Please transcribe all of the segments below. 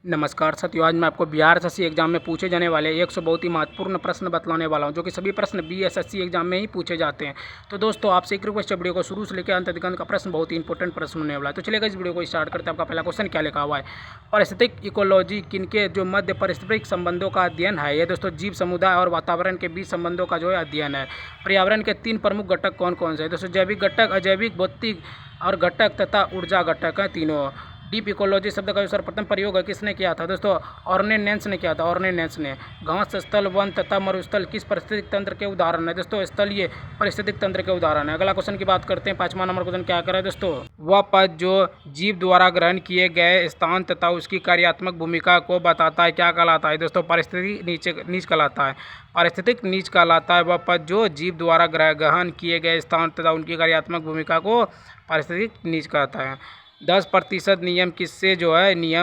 नमस्कार साथियों, आज मैं आपको बिहार एसएससी एग्जाम में पूछे जाने वाले 100 बहुत ही महत्वपूर्ण प्रश्न बतलाने वाला हूं, जो कि सभी प्रश्न बीएसएससी एग्जाम में ही पूछे जाते हैं। तो दोस्तों, आपसे एक रिक्वेस्ट है, वीडियो को शुरू से लेकर अंत तक का प्रश्न बहुत ही इंपॉर्टेंट प्रश्न होने वाला है। तो चलिए इस वीडियो को स्टार्ट करते हैं। आपका पहला क्वेश्चन क्या लिखा हुआ है? पारिस्थितिक इकोलॉजी किनके जो मध्य पारिस्थितिक संबंधों का अध्ययन है? ये दोस्तों जीव समुदाय और वातावरण के बीच संबंधों का जो है अध्ययन है। पर्यावरण के 3 प्रमुख घटक कौन कौन से हैं? दोस्तों जैविक घटक, अजैविक, भौतिक और घटक तथा ऊर्जा घटक है तीनों। डीप इकोलॉजी शब्द का जो सर्वप्रथम प्रयोग किसने किया था? दोस्तों ऑर्नेनेंस ने किया था। ऑर्नेनेंस ने। घास स्थल, वन तथा मरुस्थल किस पारिस्थितिक तंत्र के उदाहरण है? दोस्तों स्थलीय पारिस्थितिक तंत्र के उदाहरण है। अगला क्वेश्चन की बात करते हैं। 5वां नंबर क्वेश्चन क्या कर रहा है दोस्तों? वह पद जो जीव द्वारा ग्रहण किए गए स्थान तथा उसकी कार्यात्मक भूमिका को बताता है, क्या कहलाता है? दोस्तों पारिस्थितिक नीच कहलाता है। पारिस्थितिक नीच कहलाता है वह पद जो जीव द्वारा ग्रहण किए गए स्थान तथा उनकी कार्यात्मक भूमिका को पारिस्थितिक नीच कहता है। 10% नियम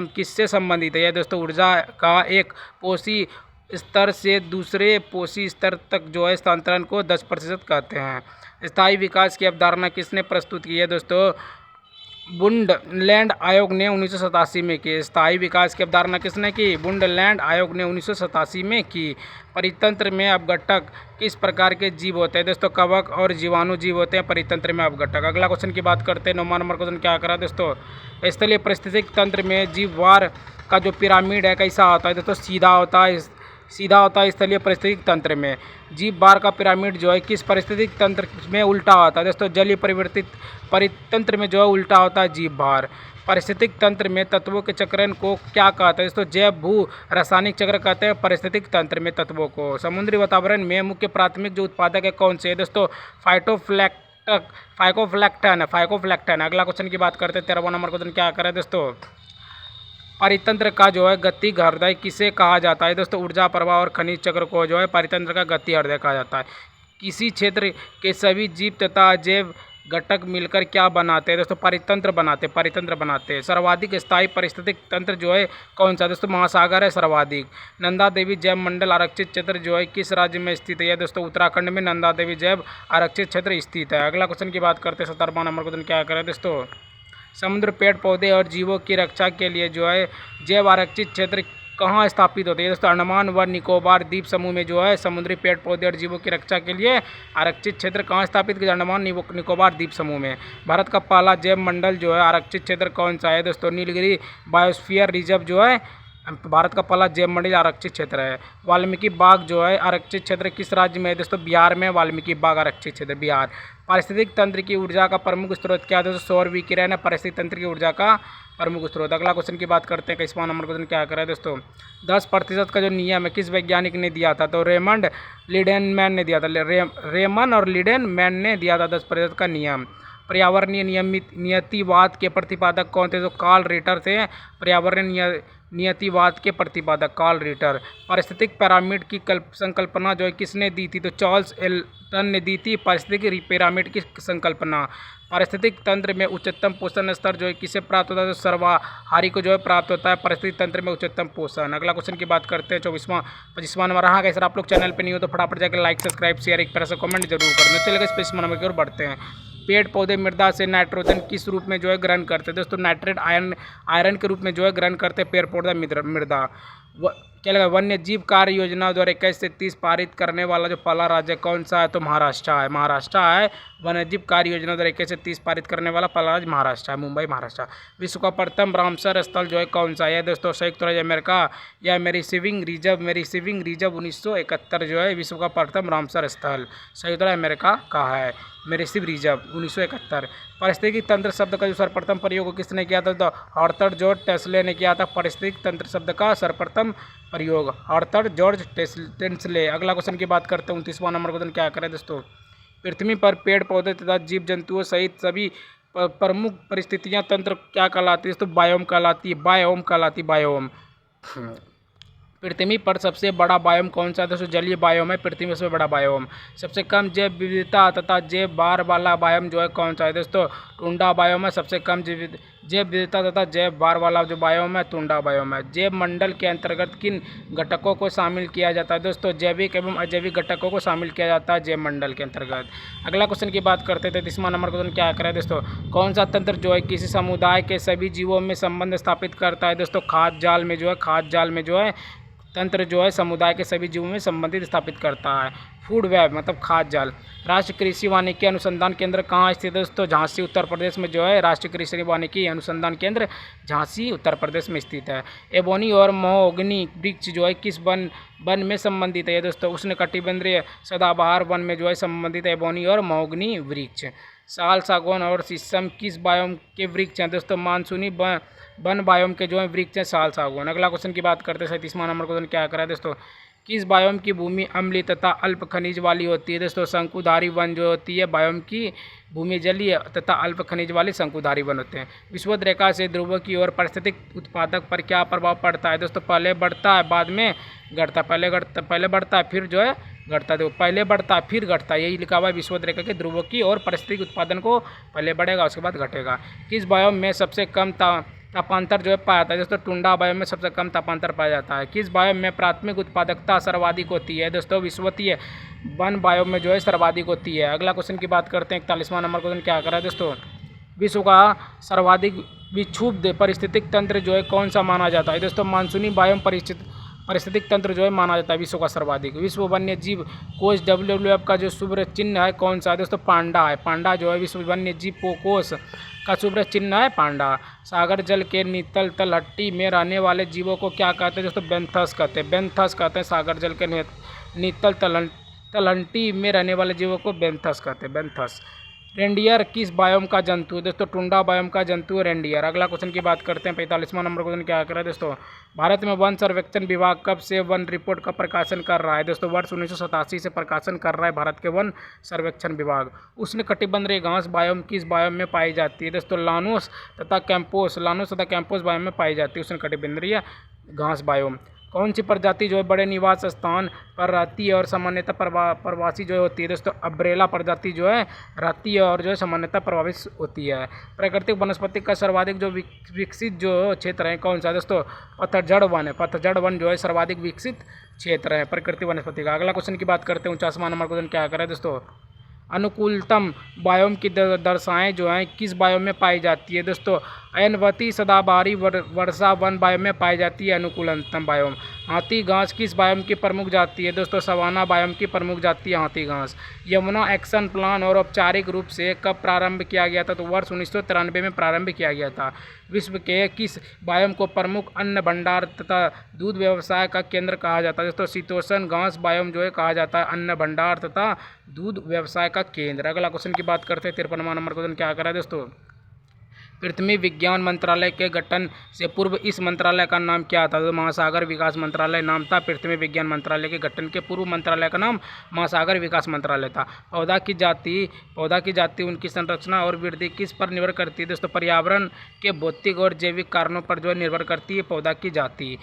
किससे संबंधित है? दोस्तों ऊर्जा का एक पोषी स्तर से दूसरे पोषी स्तर तक जो है स्थानांतरण को 10% कहते हैं। स्थायी विकास की अवधारणा किसने प्रस्तुत की है? दोस्तों बुंडलैंड आयोग ने 1987 में की। स्थायी विकास की अवधारणा किसने की? बुंडलैंड आयोग ने 1987 में की। परितंत्र में अपघटक किस प्रकार के जीव होते हैं? दोस्तों कवक और जीवाणु जीव होते हैं परितंत्र में अपघटक। अगला क्वेश्चन की बात करते हैं। 9वां नंबर क्वेश्चन क्या करा दोस्तों? स्थलीय पारिस्थितिक तंत्र में जीववार का जो पिरामिड है कैसा होता है? दोस्तों सीधा होता है स्थलीय पारिस्थितिक तंत्र में। जीव बार का पिरामिड जो है किस पारिस्थितिक तंत्र में उल्टा होता है? दोस्तों जलीय परिवर्तित परितंत्र में जो है उल्टा होता है जीव बार। पारिस्थितिक तंत्र में तत्वों के चक्रण को क्या कहते हैं? दोस्तों जैव भू रासायनिक चक्र कहते हैं पारिस्थितिक तंत्र में तत्वों को। समुद्री वातावरण में मुख्य प्राथमिक जो उत्पादक है कौन से है? दोस्तों फाइकोफ्लैक्टन। अगला क्वेश्चन की बात करते हैं। 13वां नंबर क्वेश्चन क्या करें दोस्तों? परितंत्र का जो है गति हृदय किसे कहा जाता है? दोस्तों ऊर्जा प्रवाह और खनिज चक्र को जो है परितंत्र का गति हृदय कहा जाता है। किसी क्षेत्र के सभी जीव तथा अजैव घटक मिलकर क्या बनाते हैं? दोस्तों परितंत्र बनाते हैं। सर्वाधिक स्थायी पारिस्थितिक तंत्र जो है कौन सा? दोस्तों महासागर है सर्वाधिक। नंदा देवी जैव मंडल आरक्षित क्षेत्र जो है किस राज्य में स्थित है? दोस्तों उत्तराखंड में नंदा देवी जैव आरक्षित क्षेत्र स्थित है। अगला क्वेश्चन की बात करते हैं। 17वां नंबर क्वेश्चन क्या करें दोस्तों? समुद्र, पेड़ पौधे और जीवों की रक्षा के लिए जो है जैव आरक्षित क्षेत्र कहाँ स्थापित होते हैं? दोस्तों अंडमान व निकोबार द्वीप समूह में जो है समुद्री पेड़ पौधे और जीवों की रक्षा के लिए आरक्षित क्षेत्र कहाँ स्थापित किया? अंडमान निकोबार द्वीप समूह में। भारत का पहला जैव मंडल जो है आरक्षित क्षेत्र कौन सा है? दोस्तों नीलगिरी बायोस्फीयर रिजर्व जो है भारत का पहला जैव मंडल आरक्षित क्षेत्र है। वाल्मीकि बाग जो है आरक्षित क्षेत्र किस राज्य में है? दोस्तों बिहार में वाल्मीकि बाग आरक्षित क्षेत्र बिहार। पारिस्थितिक तंत्र की ऊर्जा का प्रमुख स्रोत क्या है? दोस्तों सौर विकिरण है पारिस्थितिक तंत्र की ऊर्जा का प्रमुख स्रोत। अगला क्वेश्चन की बात करते हैं। 21वां नंबर क्वेश्चन क्या करें दोस्तों? 10% का जो नियम है किस वैज्ञानिक ने दिया था? तो रेमंड लिडेनमैन ने दिया था। रेमन और लिडेनमैन ने दिया था 10% का नियम। पर्यावरणीय नियतिवाद के प्रतिपादक कौन थे? तो कार्ल रिटर थे पर्यावरणीय नियतिवाद के प्रतिपादक कार्ल रिटर। पारिस्थितिक पिरामिड की संकल्पना जो है किसने दी थी? तो चार्ल्स एल्टन ने दी थी पारिस्थितिक पिरामिड की संकल्पना। पारिस्थितिक तंत्र में उच्चतम पोषण स्तर जो है किसे प्राप्त होता है? तो सर्वाहारी को जो है प्राप्त होता है पारिस्थितिक तंत्र में उच्चतम पोषण। अगला क्वेश्चन की बात करते हैं। 25वां नंबर। हाँ कैसे आप लोग चैनल पे नहीं हो तो फटाफट जाकर लाइक सब्सक्राइब शेयर एक तरह से कमेंट जरूर कर दो। चलिए 25वां नंबर की ओर बढ़ते हैं। पेड़ पौधे मृदा से नाइट्रोजन किस रूप में जो है ग्रहण करते हैं? दोस्तों नाइट्रेट आयरन के रूप में जो है ग्रहण करते हैं पेड़ पौधा मृदा। क्या लगा? वन्य जीव कार्य योजना 2021 से 30 पारित करने वाला जो पहला राज्य कौन सा है? तो महाराष्ट्र है। वन्य जीव कार्य योजना 2021 से 30 पारित करने वाला पहला राज्य महाराष्ट्र है, मुंबई महाराष्ट्र। विश्व का प्रथम रामसर स्थल जो है कौन सा है? दोस्तों संयुक्त राज्य अमेरिका या मेरिसिविंग रिजर्व 1971 जो है विश्व का प्रथम रामसर स्थल संयुक्त राज्य अमेरिका का है। मेरिसिव रिजर्व 1971। पारिस्थितिक तंत्र शब्द का जो सर्वप्रथम प्रयोग किसने किया था? तो आर्थर जॉर्ज टेस्ले ने किया था पारिस्थितिक तंत्र शब्द का सर्वप्रथम प्रयोग आर्थर जॉर्ज टेस्ले। अगला क्वेश्चन की बात करते हैं। 29वां नंबर क्वेश्चन क्या करें दोस्तों? पृथ्वी पर पेड़ पौधे तथा जीव जंतुओं सहित सभी प्रमुख परिस्थितियां तंत्र क्या कहलाती है? तो बायोम कहलाती है। पृथ्वी पर सबसे बड़ा बायोम कौन सा है दोस्तों? जलीय बायोम है पृथ्वी में सबसे बड़ा बायोम। सबसे कम जैव विविधता तथा जैव भार वाला बायोम जो है कौन सा है दोस्तों? टुंडा बायोम है। सबसे कम जैव विविधता तथा जैव भार वाला जो बायोम है टुंडा बायोम है। जैव मंडल के अंतर्गत किन घटकों को शामिल किया जाता है दोस्तों? जैविक एवं अजैविक घटकों को शामिल किया जाता है जैव मंडल के अंतर्गत। अगला क्वेश्चन की बात करते थे 30वां नंबर क्वेश्चन क्या करें दोस्तों? कौन सा तंत्र जो है किसी समुदाय के सभी जीवों में संबंध स्थापित करता है दोस्तों? खाद्य जाल में जो है तंत्र जो है समुदाय के सभी जीवों में संबंधित स्थापित करता है। फूड वेब मतलब खाद्य जाल। राष्ट्रीय कृषि वानिकी अनुसंधान केंद्र कहाँ स्थित है दोस्तों? झांसी उत्तर प्रदेश में जो है राष्ट्रीय कृषि वानिकी अनुसंधान केंद्र झांसी उत्तर प्रदेश में स्थित है। एबोनी और महोगनी वृक्ष जो है किस वन में संबंधित है दोस्तों? उष्णकटिबंधीय सदाबहार वन में जो है संबंधित है एबोनी और महोगनी वृक्ष। साल, सागौन और शीशम किस बायोम के वृक्ष हैं दोस्तों? मानसूनी वन बायोम के जो है वृक्ष हैं साल, सागौन। अगला क्वेश्चन की बात करते हैं 37वां नंबर क्वेश्चन क्या करा है दोस्तों? किस बायोम की भूमि अम्लीय तथा अल्प खनिज वाली होती है दोस्तों? शंकुधारी वन जो होती है बायोम की भूमि जलीय तथा अल्प खनिज वाली शंकुधारी वन होते हैं। विषुवत रेखा से ध्रुव की ओर पारिस्थितिक उत्पादक पर क्या प्रभाव पड़ता है दोस्तों? पहले बढ़ता है बाद में घटता है। पहले बढ़ता है फिर जो है घटता है। देखो पहले बढ़ता है फिर घटता है, यही लिखा हुआ है विषुवत रेखा के ध्रुव की और पारिस्थितिक उत्पादन को पहले बढ़ेगा उसके बाद घटेगा। किस बायोम में सबसे कम तापांतर जो है पाया जाता है दोस्तों? टुंडा बायोम में सबसे कम तापांतर पाया जाता है। किस बायोम में प्राथमिक उत्पादकता सर्वाधिक होती है दोस्तों? विषुवतीय वन बायोम में जो है सर्वाधिक होती है। अगला क्वेश्चन की बात करते हैं 41वां नंबर क्वेश्चन क्या करा है दोस्तों? विश्व का सर्वाधिक विक्षुब्ध पारिस्थितिक तंत्र जो है कौन सा माना जाता है दोस्तों? मानसूनी बायोम पारिस्थितिक तंत्र जो है माना जाता है विश्व का सर्वाधिक। विश्व वन्य जीव कोष WWF का जो शुभ चिन्ह है कौन सा है दोस्तों? पांडा है। पांडा जो है विश्व वन्य जीव कोष का शुभ चिन्ह है पांडा। सागर जल के नीतल तलहटी में रहने वाले जीवों को क्या कहते हैं दोस्तों? बेंथस कहते हैं। बेंथस कहते हैं सागर जल के नीतल तलहटी में रहने वाले जीवों को बेंथस कहते हैं। बेंथस। रेंडियर किस बायोम का जंतु है दोस्तों? टुंडा बायोम का जंतु है रेंडियर। अगला क्वेश्चन की बात करते हैं 45वां नंबर क्वेश्चन क्या कर रहा है दोस्तों? भारत में वन सर्वेक्षण विभाग कब से वन रिपोर्ट का प्रकाशन कर रहा है दोस्तों? वर्ष 1987 से प्रकाशन कर रहा है भारत के वन सर्वेक्षण विभाग। उष्णकटिबंधीय घास बायोम किस बायोम में पाई जाती है दोस्तों? लानोस तथा कैंपोस बायोम में पाई जाती है उष्णकटिबंधीय घास बायोम। कौन सी प्रजाति जो है बड़े निवास स्थान पर रहती है और सामान्यतः प्रवासी जो होती है दोस्तों? अब्रेला प्रजाति जो है रहती है और जो है सामान्यतः प्रभावित होती है। प्राकृतिक वनस्पति का सर्वाधिक जो विकसित जो क्षेत्र है कौन सा है दोस्तों? पतझड़ वन है। पतझड़ वन जो है सर्वाधिक विकसित क्षेत्र है प्राकृतिक वनस्पति का। अगला क्वेश्चन की बात करते हैं 49वां नंबर क्वेश्चन क्या कर रहा है दोस्तों? अनुकूलतम बायोम की दर्शाएं जो हैं किस बायोम में पाई जाती है दोस्तों? अयनवती सदाबहारी वर्षा वन बायोम में पाई जाती है अनुकूलतम बायोम। हाथी घास किस बायोम की प्रमुख जाति है दोस्तों? सवाना बायोम की प्रमुख जाति है हाथी घास। यमुना एक्शन प्लान और औपचारिक रूप से कब प्रारंभ किया गया था? तो वर्ष 1993 में प्रारंभ किया गया था। विश्व के किस बायोम को प्रमुख अन्न भंडार तथा दूध व्यवसाय का केंद्र कहा जाता है दोस्तों? शीतोष्ण घास बायोम जो है कहा जाता है अन्न भंडार तथा दूध व्यवसाय का केंद्र। अगला क्वेश्चन की बात करते हैं 53वां नंबर क्वेश्चन क्या कर रहा है दोस्तों? पृथ्वी विज्ञान मंत्रालय के गठन से पूर्व इस मंत्रालय का नाम क्या था? तो महासागर विकास मंत्रालय नाम था। पृथ्वी विज्ञान मंत्रालय के गठन के पूर्व मंत्रालय का नाम महासागर विकास मंत्रालय था। पौधा की जाति उनकी संरचना और वृद्धि किस पर निर्भर करती है दोस्तों? पर्यावरण के भौतिक और जैविक कारणों पर जो निर्भर करती है पौधा की जाति।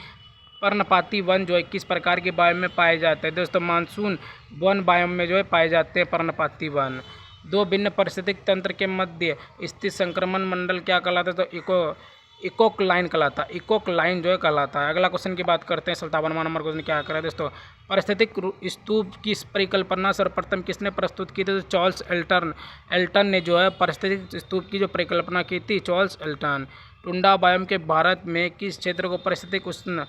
पर्णपाती वन जो है किस प्रकार के बायोम में पाए जाते हैं दोस्तों? मानसून वन बायोम में जो है पाए जाते हैं पर्णपाती वन। दो भिन्न पारिस्थितिक तंत्र के मध्य स्थित संक्रमण मंडल क्या कहलाता है? तो इकोक्लाइन कहलाता है। इकोक्लाइन जो है कहलाता है। अगला क्वेश्चन की बात करते हैं 57वां नंबर क्वेश्चन क्या कर रहा है दोस्तों? पारिस्थितिक स्तूप की परिकल्पना सर्वप्रथम किसने प्रस्तुत की थी? चार्ल्स एल्टन ने जो है पारिस्थितिक स्तूप की जो परिकल्पना की थी चार्ल्स एल्टन। टुंडा बायोम के भारत में किस क्षेत्र को पारिस्थितिक उष्ण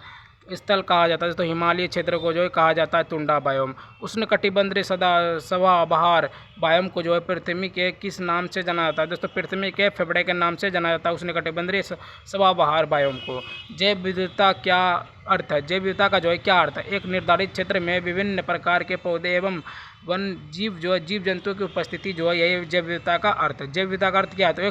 स्थल कहा जाता है? तो हिमालय क्षेत्र को जो है कहा जाता है टुंडा बायोम। उष्णकटिबंधीय सदाबहार बायोम को जो है पृथ्वी के किस नाम से जाना जाता है दोस्तों? पृथ्वी के फेफड़े के नाम से जाना जाता है उष्णकटिबंधीय सदाबहार बायोम को। जैव विविधता क्या अर्थ है? जैव विविधता का जो है क्या अर्थ है? एक निर्धारित क्षेत्र में विभिन्न प्रकार के पौधे एवं वन जीव जो है जीव जंतुओं की उपस्थिति जो है यही जैव विविधता का अर्थ है। जैव विविधता का अर्थ क्या है? तो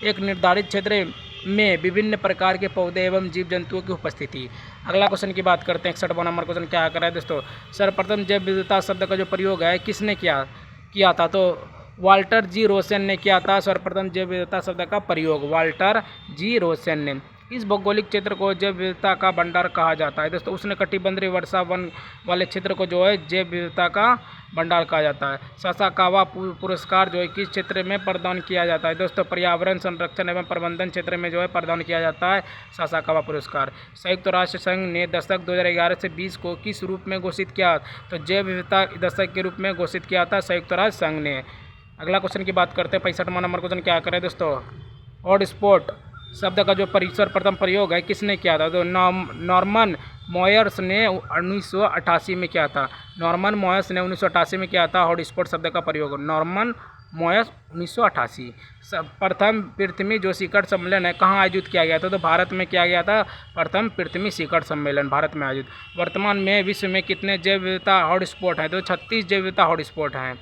एक निर्धारित क्षेत्र में विभिन्न प्रकार के पौधे एवं जीव जंतुओं की उपस्थिति। अगला क्वेश्चन की बात करते हैं 61वां नंबर क्वेश्चन क्या कर रहा है दोस्तों? सर्वप्रथम जैव विविधता शब्द का जो प्रयोग है किसने किया था? तो वाल्टर जी रोसेन ने किया था सर्वप्रथम जैव विविधता शब्द का प्रयोग। वाल्टर जी रोसेन ने। किस भौगोलिक क्षेत्र को जैव विविधता का भंडार कहा जाता है? दोस्तों उष्णकटिबंधीय वर्षा वन वाले क्षेत्र को जो है जैव विविधता का भंडार कहा जाता है। सासाकावा पुरस्कार जो है किस क्षेत्र में प्रदान किया जाता है? दोस्तों पर्यावरण संरक्षण एवं प्रबंधन क्षेत्र में जो है प्रदान किया जाता है सासाकावा पुरस्कार। संयुक्त राष्ट्र संघ ने दशक 2011 से 20 को किस रूप में घोषित किया? तो जैव विविधता दशक के रूप में घोषित किया था संयुक्त राष्ट्र संघ ने। अगला क्वेश्चन की बात करते हैं, 65वां नंबर क्वेश्चन क्या करें दोस्तों? हॉटस्पॉट शब्द का जो सर्वप्रथम प्रयोग है किसने किया था? तो नॉर्मन मॉयर्स ने 1988 में किया था। नॉर्मन मॉयर्स ने 1988 में किया था हॉटस्पॉट शब्द का प्रयोग। नॉर्मन मॉयर्स 1988। प्रथम पृथ्वी जो शिखर सम्मेलन है कहाँ आयोजित किया गया था? तो भारत में किया गया था प्रथम पृथ्वी शिखर सम्मेलन भारत में आयोजित। वर्तमान में विश्व में कितने जैव विविधता हॉटस्पॉट हैं? तो 36 जैव विविधता हॉटस्पॉट हैं।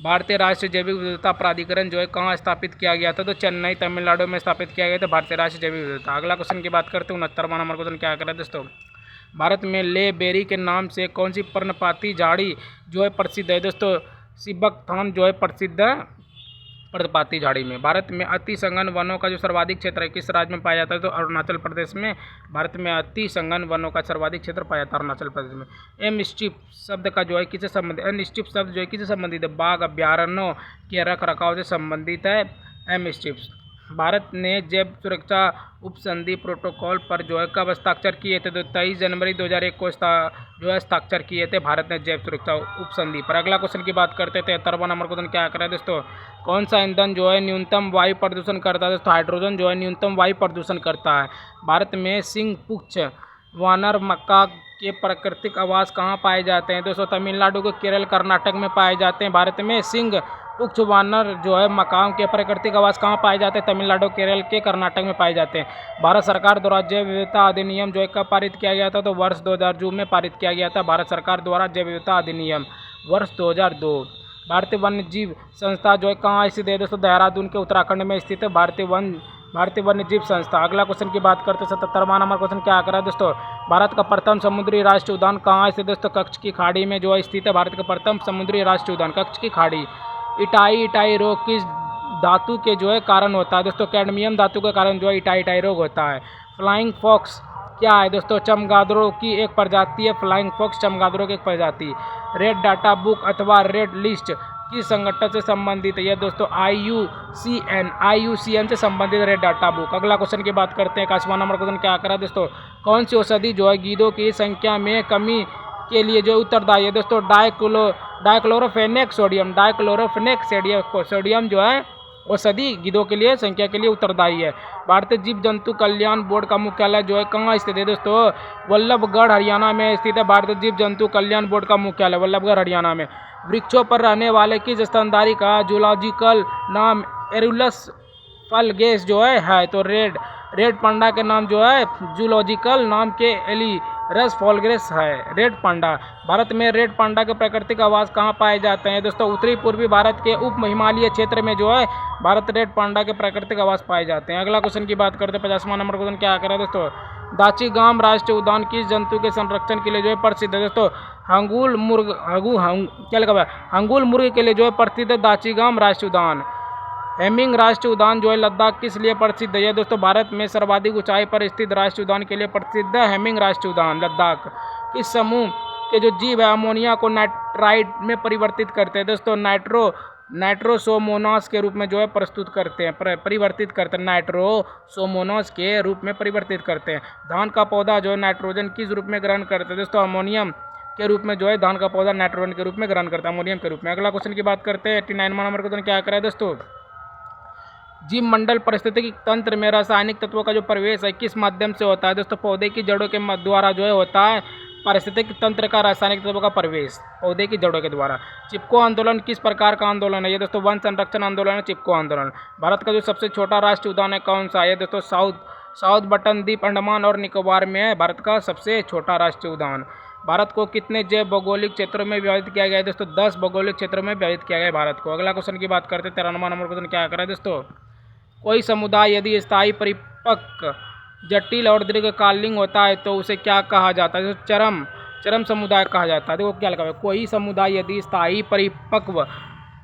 भारतीय राष्ट्रीय जैविक विविधता प्राधिकरण जो है कहाँ स्थापित किया गया था? तो चेन्नई तमिलनाडु में स्थापित किया गया था भारतीय राष्ट्रीय जैविक विविधता। अगला क्वेश्चन की बात करते हैं, 69वां नंबर क्वेश्चन क्या करें दोस्तों? भारत में ले बेरी के नाम से कौन सी पर्णपाती झाड़ी जो है प्रसिद्ध है? दोस्तों सिबकथान जो है प्रसिद्ध पर्णपाती झाड़ी में। भारत में अति संघन वनों का जो सर्वाधिक क्षेत्र है किस राज्य में पाया जाता है? तो अरुणाचल प्रदेश में। भारत में अति संघन वनों का सर्वाधिक क्षेत्र पाया जाता है अरुणाचल प्रदेश में। एम स्ट्रिप शब्द का जो है किससे संबंधित? एम स्ट्रिप शब्द जो है किससे संबंधित है? बाघ अभ्यारण्यों के रख रखाव से संबंधित है एम स्ट्रिप्स। भारत ने जैव सुरक्षा उपसंधि प्रोटोकॉल पर जो है कब हस्ताक्षर किए थे? तो 23 जनवरी 2001 को जो है हस्ताक्षर किए थे भारत ने जैव सुरक्षा उपसंधि पर। अगला क्वेश्चन की बात करते थे, 73वां नंबर क्वेश्चन क्या करें दोस्तों? कौन सा ईंधन जो है न्यूनतम वायु प्रदूषण करता है? दोस्तों हाइड्रोजन जो है न्यूनतम वायु प्रदूषण करता है। भारत में सिंह पुच्छ वानर मक्का के प्राकृतिक आवास कहाँ पाए जाते हैं? दोस्तों तमिलनाडु के केरल कर्नाटक में पाए जाते हैं। भारत में सिंह पुच्छ वानर जो है मकाओं के प्राकृतिक आवास कहाँ पाए जाते हैं? तमिलनाडु केरल के कर्नाटक में पाए जाते हैं। भारत सरकार द्वारा जैव विविधता अधिनियम जो है कब पारित किया गया था? तो वर्ष 2002 में पारित किया गया था भारत सरकार द्वारा जैव विविधता अधिनियम वर्ष 2002। भारतीय वन्य जीव संस्था जो है कहाँ स्थित है? दोस्तों देहरादून के उत्तराखंड में स्थित है भारतीय वन्य जीव संस्था। अगला क्वेश्चन की बात करते हैं, 77वां नंबर क्वेश्चन क्या करा है दोस्तों? भारत का प्रथम समुद्री राष्ट्रीय उद्यान कहाँ स्थित है? दोस्तों कच्छ की खाड़ी में जो है स्थित है भारत का प्रथम समुद्री राष्ट्रीय उद्यान कच्छ की खाड़ी। इटाई रोग किस धातु के जो है कारण होता है? दोस्तों कैडमियम धातु के कारण जो है इटाई रोग होता है। फ्लाइंग फॉक्स क्या है? दोस्तों चमगादड़ों की एक प्रजाति है फ्लाइंग फॉक्स, चमगादड़ों की एक प्रजाति। रेड डाटा बुक अथवा रेड लिस्ट किस संगठन से संबंधित है? ये दोस्तों IUCN से संबंधित रेड डाटा बुक। अगला क्वेश्चन की बात करते हैं, 81वां नंबर क्वेश्चन क्या करा दोस्तों? कौन सी औषधि जो है गीदों की संख्या में कमी के लिए जो उत्तरदायी है? दोस्तों डाइक्लोरोफेनेक सोडियम जो है औषधि गिद्धों के लिए संख्या के लिए उत्तरदायी है। भारतीय जीव जंतु कल्याण बोर्ड का मुख्यालय जो है कहाँ स्थित है? दोस्तों वल्लभगढ़ हरियाणा में स्थित है भारतीय जीव जंतु कल्याण बोर्ड का मुख्यालय वल्लभगढ़ हरियाणा में। वृक्षों पर रहने वाले किस स्तनधारी का जूलॉजिकल नाम एरुलस फलगेस जो है तो रेड पांडा के नाम जो है जूलॉजिकल नाम के एलिरस फॉलग्रेस है रेड पांडा। भारत में रेड पांडा के प्राकृतिक आवास कहाँ पाए जाते हैं? दोस्तों उत्तरी पूर्वी भारत के उप हिमालय क्षेत्र में जो है भारत रेड पांडा के प्राकृतिक आवास पाए जाते हैं। अगला क्वेश्चन की बात करते हैं, 50वां नंबर क्वेश्चन क्या करें दोस्तों? दाचीगाम राष्ट्रीय उद्यान किस जंतु के संरक्षण के लिए जो है प्रसिद्ध है? दोस्तों हंगुल मुर्ग के लिए जो है प्रसिद्ध है दाचीगाम राष्ट्रीय उद्यान। हेमिंग राष्ट्रीय उद्यान जो है लद्दाख किस लिए प्रसिद्ध है? दोस्तों भारत में सर्वाधिक ऊंचाई पर स्थित राष्ट्रीय उद्यान के लिए प्रसिद्ध है हेमिंग राष्ट्रीय उद्यान लद्दाख। किस समूह के जो जीव है अमोनिया को नाइट्राइड में परिवर्तित करते हैं? दोस्तों नाइट्रोसोमोनास के रूप में जो है प्रस्तुत करते हैं परिवर्तित करते हैं नाइट्रोसोमोनास के रूप में परिवर्तित करते हैं। धान का पौधा जो है नाइट्रोजन किस रूप में ग्रहण करते हैं? दोस्तों अमोनियम के रूप में जो है धान का पौधा नाइट्रोजन के रूप में ग्रहण करता है अमोनियम के रूप में। अगला क्वेश्चन की बात करते हैं, 89वां नंबर क्वेश्चन क्या करें दोस्तों? जीव मंडल पारिस्थितिकी तंत्र में रासायनिक तत्वों का जो प्रवेश है किस माध्यम से होता है? दोस्तों पौधे की जड़ों के द्वारा जो है होता है पारिस्थितिक तंत्र का रासायनिक तत्वों का प्रवेश पौधे की जड़ों के द्वारा। चिपको आंदोलन किस प्रकार का आंदोलन है? ये दोस्तों वन संरक्षण आंदोलन है चिपको आंदोलन। भारत का जो सबसे छोटा राष्ट्रीय उद्यान है कौन सा है? दोस्तों साउथ बटन द्वीप अंडमान और निकोबार में है भारत का सबसे छोटा राष्ट्रीय उद्यान। भारत को कितने जैव भौगोलिक क्षेत्रों में विभाजित किया गया है? दोस्तों 10 भौगोलिक क्षेत्रों में विभाजित किया गया है भारत को। अगला क्वेश्चन की बात करते हैं, 93वां नंबर क्वेश्चन क्या करें दोस्तों? कोई समुदाय यदि स्थायी परिपक्व जटिल और दीर्घकालीन होता है तो उसे क्या कहा जाता है? चरम समुदाय कहा जाता है। देखो क्या लिखा है, कोई समुदाय यदि स्थायी परिपक्व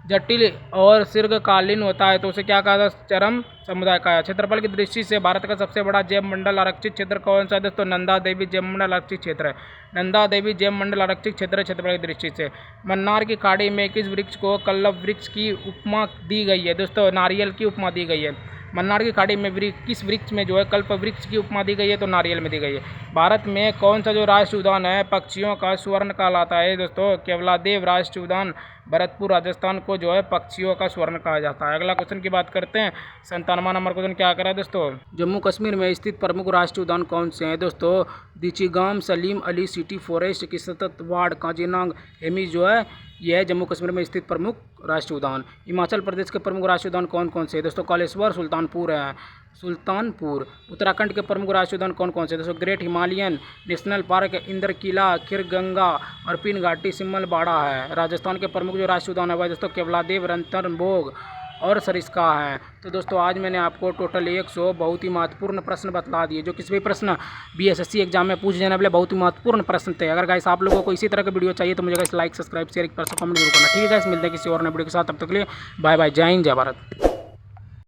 जटिल और दीर्घकालीन होता है तो उसे क्या कहा जाता है, चरम समुदाय कहा है। क्षेत्रफल की दृष्टि से भारत का सबसे बड़ा जैव मंडल आरक्षित क्षेत्र कौन सा है दोस्तों, नंदा देवी जैव मंडल आरक्षित क्षेत्र है। नंदा देवी जैव मंडल आरक्षित क्षेत्र है क्षेत्रफल की दृष्टि से। मन्नार की खाड़ी में किस वृक्ष को कल्लव वृक्ष की उपमा दी गई है दोस्तों, नारियल की उपमा दी गई है। मन्नार की खाड़ी में किस वृक्ष में जो है कल्प वृक्ष की उपमा दी गई है, तो नारियल में दी गई है। भारत में कौन सा जो राष्ट्रीय उद्यान है पक्षियों का स्वर्ण कहलाता है दोस्तों, केवलादेव राष्ट्रीय उद्यान भरतपुर राजस्थान को जो है पक्षियों का स्वर्ण कहा जाता है। अगला क्वेश्चन की बात करते हैं, 97वां नंबर क्वेश्चन क्या करा है दोस्तों, जम्मू कश्मीर में स्थित प्रमुख राष्ट्रीय उद्यान कौन से हैं दोस्तों, Dachigam, Salim Ali city forest, Kishtwar, Kaziranga Hemis जो है यह है जम्मू कश्मीर में स्थित प्रमुख राष्ट्रीय उद्यान। हिमाचल प्रदेश के प्रमुख राष्ट्रीय उद्यान कौन कौन से हैं दोस्तों, कालेश्वर, सुल्तानपुर है, सुल्तानपुर। उत्तराखंड के प्रमुख राष्ट्रीय उद्यान कौन कौन से दोस्तों, great Himalayan national park, Inderkilla, Khirganga और पिन घाटी सिमल बाड़ा है। राजस्थान के प्रमुख जो राष्ट्रीय उद्यान है वह दोस्तों केवलादेव, रणथंभौर और सरिस्का है। तो दोस्तों आज मैंने आपको टोटल 100 बहुत ही महत्वपूर्ण प्रश्न बतला दिए जो किसी भी प्रश्न बीएसएससी एग्जाम में पूछे जाने वाले बहुत ही महत्वपूर्ण प्रश्न थे। अगर गाइस आप लोगों को इसी तरह का वीडियो चाहिए तो मुझे guys like, subscribe, share, comment जरूर करना। ठीक है गाइस, मिलते हैं किसी और नए वीडियो के साथ, तब तक के लिए बाय बाय, जय हिंद, जय भारत।